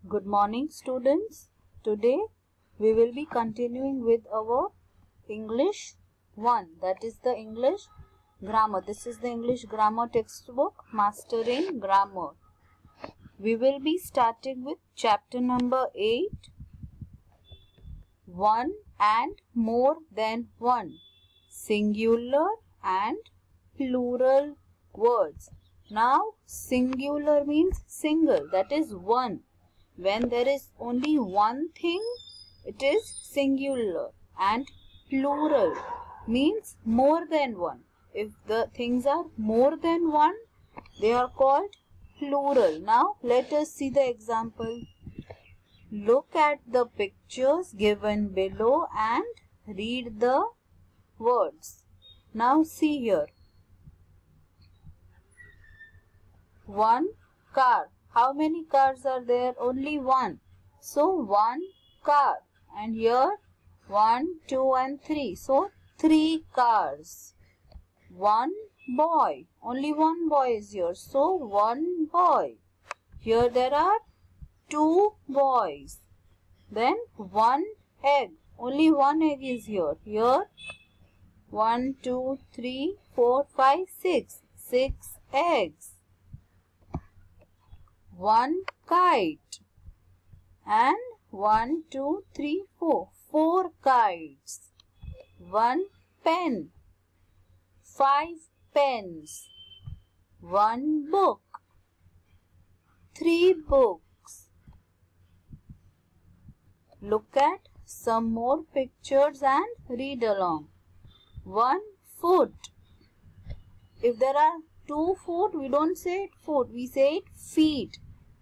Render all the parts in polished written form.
Good morning, students. Today we will be continuing with our English 1, that is the English grammar. This is the English grammar textbook, Mastering Grammar. We will be starting with chapter number 8, one and more than one, singular and plural words. Now, singular means single, that is one. When there is only one thing, it is singular, and plural means more than one. If the things are more than one, they are called plural. Now, let us see the example. Look at the pictures given below and read the words. Now, see here. One car. How many cars are there? Only one. So, one car. And here, 1, 2 and 3. So, 3 cars. One boy. Only one boy is here. So, one boy. Here there are 2 boys. Then, one egg. Only one egg is here. Here, 1, 2, 3, 4, 5, 6. 6 eggs. One kite, and 1, 2, 3, 4. 4 kites. One pen. 5 pens. One book. 3 books. Look at some more pictures and read along. 1 foot. If there are 2 foot, we don't say it foot, we say it feet.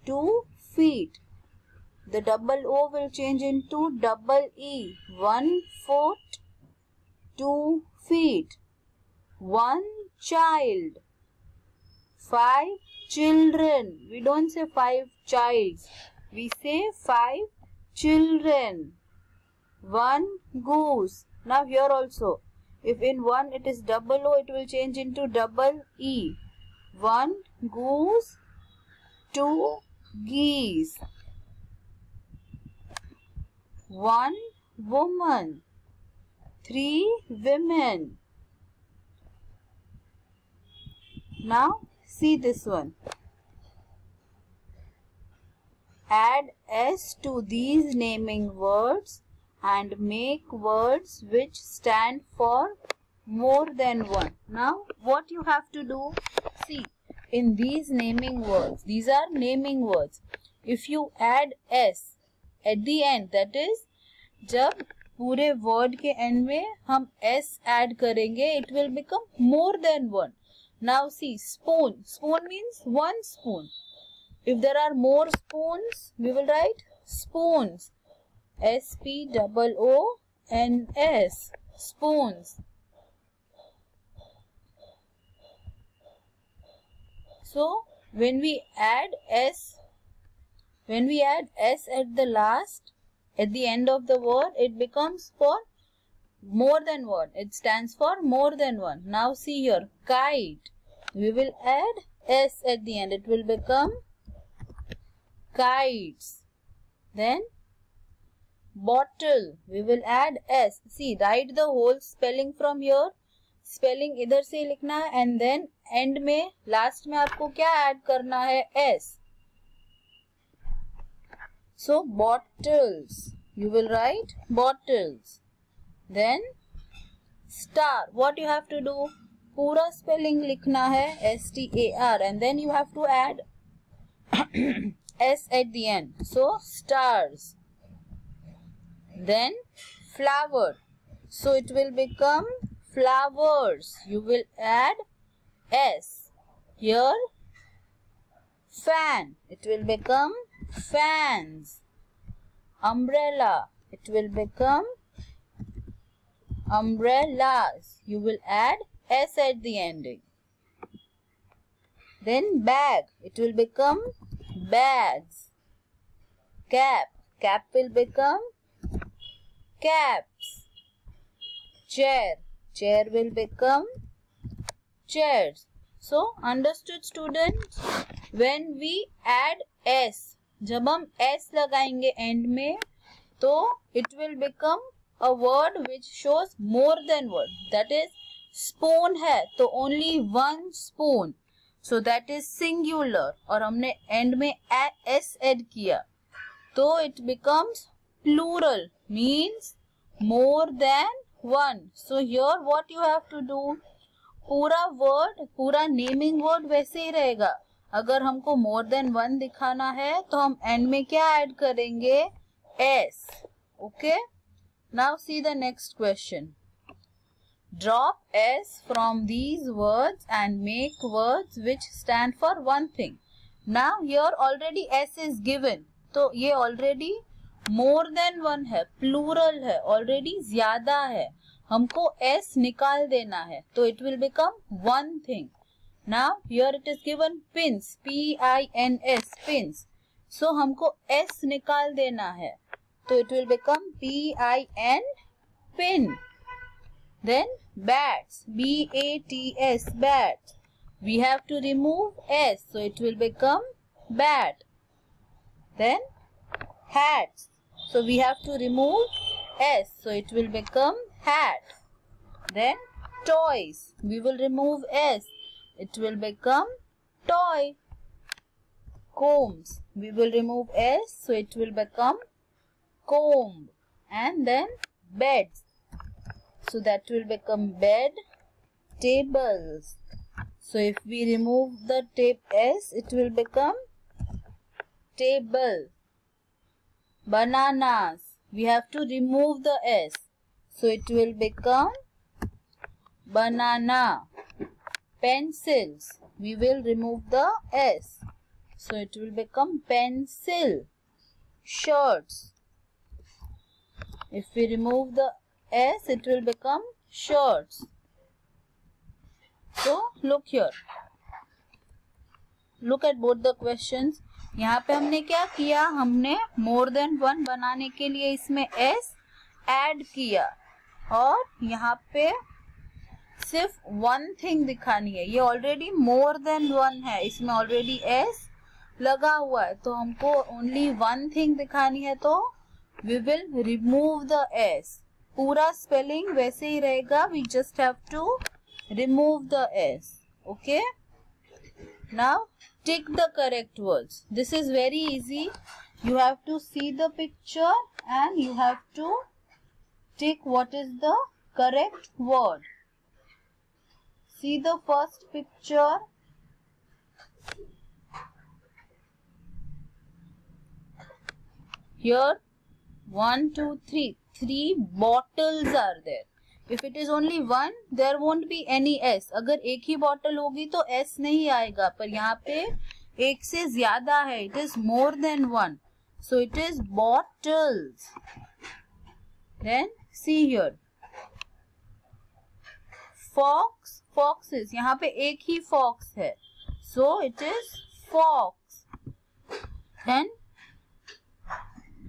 2 feet. The double O will change into double E. 1 foot, 2 feet. 1 child. 5 children. We don't say 5 childs. We say 5 children. 1 goose. Now here also, if in 1 it is double O, it will change into double E. 1 goose, 2 geese. 1 woman, 3 women. Now see this one. Add S to these naming words and make words which stand for more than one. Now what you have to do? See, in these naming words, these are naming words. If you add S at the end, that is, जब पूरे word के end में हम S add करेंगे, it will become more than one. Now see, spoon. Spoon means one spoon. If there are more spoons, we will write spoons. S-P-O-O-N-S. Spoons. So, when we add S at the last, at the end of the word, it becomes for more than one. It stands for more than one. Now see here, kite. We will add S at the end. It will become kites. Then bottle. We will add S. See, write the whole spelling from here. Spelling इधर से लिखना है and then end में, last में आपको क्या add करना है? S. So, bottles. You will write bottles. Then, star. What you have to do? पूरा spelling लिखना है S-T-A-R and then you have to add S at the end. So, stars. Then, flower. So, it will become flowers. You will add S. Here, fan. It will become fans. Umbrella. It will become umbrellas. You will add S at the ending. Then bag. It will become bags. Cap. Cap will become caps. Chair. Chair will become chairs. So, understood students? When we add S जब हम s लगाएंगे and में तो it will become a word which shows more than one. That is spoon है तो only one spoon. So that is singular. और हमने and में s add किया तो it becomes plural, means more than one. So here what you have to do, पूरा word, पूरा naming word वैसे ही रहेगा. अगर हमको मोर देन वन दिखाना है तो हम एंड में क्या ऐड करेंगे, S. Okay, now see the next question. Drop S from these words and make words which stand for one thing. Now here already S is given, तो ये already more than one है, plural है, already ज्यादा है. हमको s निकाल देना है तो it will become one thing. Now here it is given pins, P-I-N-S, pins. So हमको s निकाल देना है तो it will become P-I-N, pin. Then bats, B-A-T-S, bats. We have to remove s so it will become bat. Then hats, so we have to remove s so it will become hat. Then toys, we will remove s, it will become toy. Combs, we will remove s so it will become comb. And then beds, so that will become bed. Tables, so if we remove the s it will become table. Bananas, we have to remove the s so it will become banana. Pencils, we will remove the s so it will become pencil. Shirts, if we remove the s it will become shirts. So look here, look at both the questions. यहाँ पे हमने क्या किया, हमने more than one बनाने के लिए इसमें s ऐड किया और यहाँ पे सिर्फ वन थिंग दिखानी है. ये ऑलरेडी मोर देन वन है, इसमें ऑलरेडी s लगा हुआ है तो हमको ओनली वन थिंग दिखानी है तो we will remove the s. पूरा स्पेलिंग वैसे ही रहेगा, we just have to remove the s. Okay, now tick the correct words. This is very easy. You have to see the picture and you have to tick what is the correct word. See the first picture. Here 1, 2, 3. 3 bottles are there. If it is only one, there won't be any s. अगर एक ही bottle होगी तो s नहीं आएगा, पर यहाँ पे एक से ज्यादा है, it is more than one, so it is bottles. Then see here, fox, foxes, यहाँ पे एक ही fox है, so it is fox. Then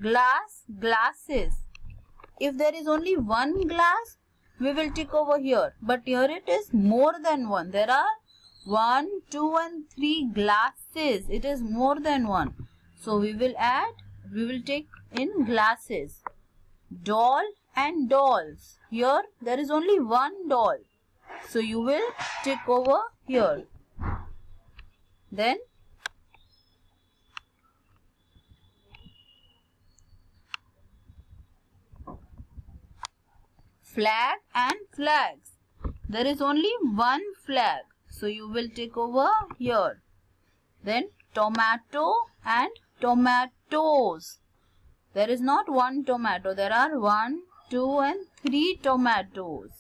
glass, glasses. If there is only one glass, we will tick over here, but here it is more than one. There are 1, 2 and 3 glasses. It is more than one, so we will tick in glasses. Doll and dolls. Here there is only one doll, so you will tick over here. Then flag and flags. There is only one flag, so you will tick over here. Then tomato and tomatoes. There is not one tomato, there are 1, 2 and 3 tomatoes.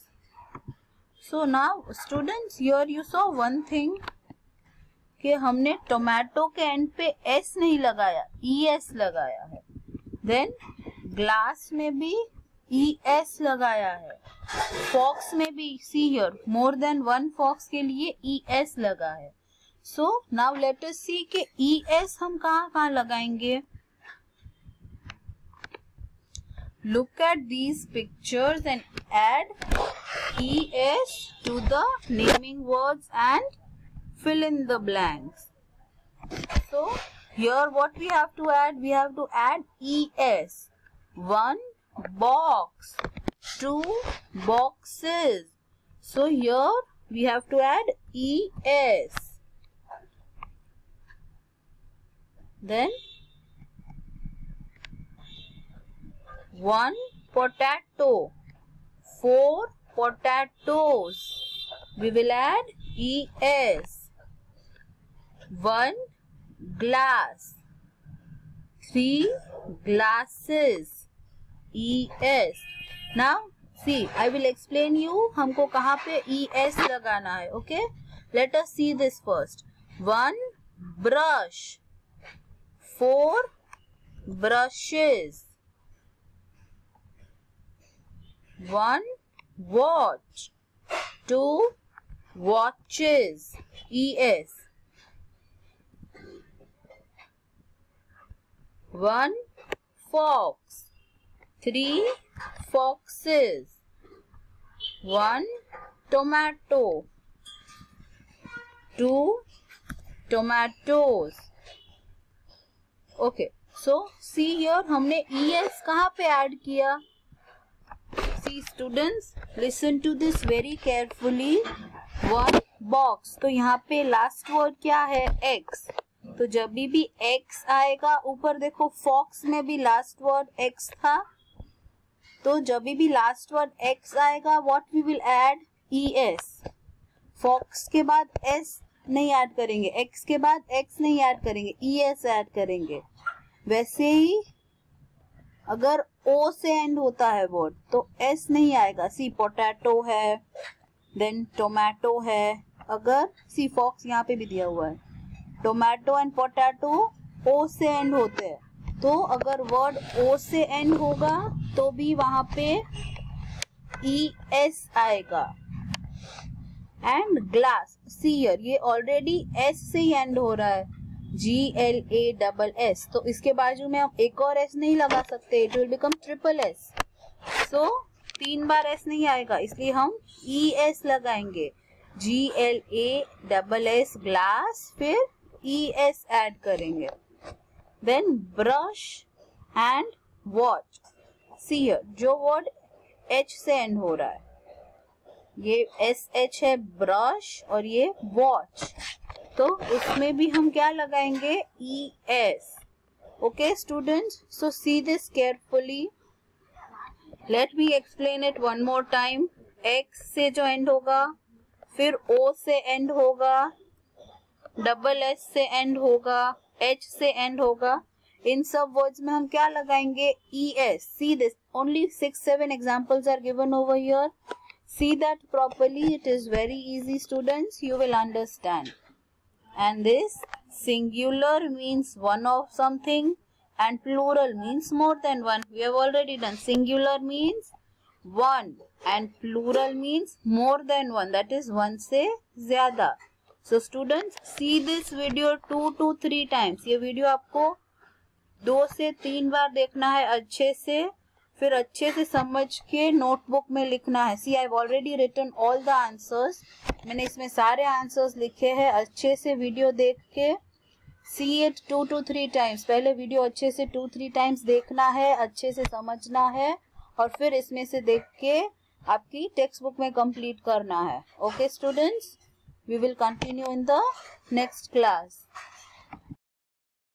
So now students, here you saw one thing कि हमने tomato के and पे s नहीं लगाया, es लगाया है. Then glass में भी es लगाया है. फॉक्स में भी see here, more than one fox के लिए es लगा है. So now let us see कि es हम कहाँ कहाँ लगाएंगे. Look at these pictures and add es to the naming words and fill in the blanks. So Here what we have to add? We have to add ES. 1 box, 2 boxes. So here we have to add ES. Then 1 potato, 4 potatoes. We will add ES. 1 glass, 3 glasses. ES. Now see, I will explain you हमको कहाँ पे ES लगाना है. Okay, let us see this first. 1 brush, 4 brushes. 1 watch, 2 watches. ES. 1 fox, 3 foxes. 1 tomato, 2 tomatoes. Okay, so see here हमने ES कहाँ पे add किया? See students, listen to this very carefully. 1 box, तो यहाँ पे लास्ट वर्ड क्या है? X. तो जब भी X आएगा, ऊपर देखो फॉक्स में भी लास्ट वर्ड X था, तो जब भी लास्ट वर्ड X आएगा, what we will add? ES. Fox के बाद S नहीं ऐड करेंगे, X के बाद X नहीं ऐड करेंगे, ES ऐड करेंगे. वैसे ही अगर O से एंड होता है वर्ड तो S नहीं आएगा. सी पोटैटो है, देन टोमेटो है. अगर सी फॉक्स यहाँ पे भी दिया हुआ है, टोमेटो एंड पोटैटो O से एंड होते हैं, तो अगर वर्ड O से एंड होगा तो भी वहां पे ES आएगा. एंड ग्लास, सी हियर ये ऑलरेडी S से ही एंड हो रहा है, GLASS, तो इसके बाजू में हम एक और S नहीं लगा सकते, it will become triple S. So 3 बार S नहीं आएगा, इसलिए हम ES लगाएंगे. GLASS ग्लास, फिर ES ऐड करेंगे. Then brush and watch. See here जो वर्ड H से एंड हो रहा है, ये SH है ब्रश और ये वॉच, तो उसमें भी हम क्या लगाएंगे? ES. Okay students, so see this carefully. Let me explain it one more time. X से जो एंड होगा, फिर O से एंड होगा, डबल S से एंड होगा, H से एंड होगा. इन सब वर्ड्स में हम क्या लगाएंगे? ES. See this, only 6-7 examples are given over here. See that properly. It is very easy students, you will understand. And this singular means one of something and plural means more than one. We have already done. Singular means one and plural means more than one, that is one से ज्यादा. So students, see this video 2 to 3 times. ये video आपको 2 से 3 बार देखना है अच्छे से, फिर अच्छे से समझ के नोटबुक में लिखना है. See I have already written all the answers, मैंने इसमें सारे आंसर्स लिखे हैं. अच्छे से वीडियो देख के सी इट 2 to 3 टाइम्स. पहले वीडियो अच्छे से 2-3 टाइम्स देखना है, अच्छे से समझना है, और फिर इसमें से देख के आपकी टेक्स्ट बुक में कंप्लीट करना है. Okay students, we will continue in the next class.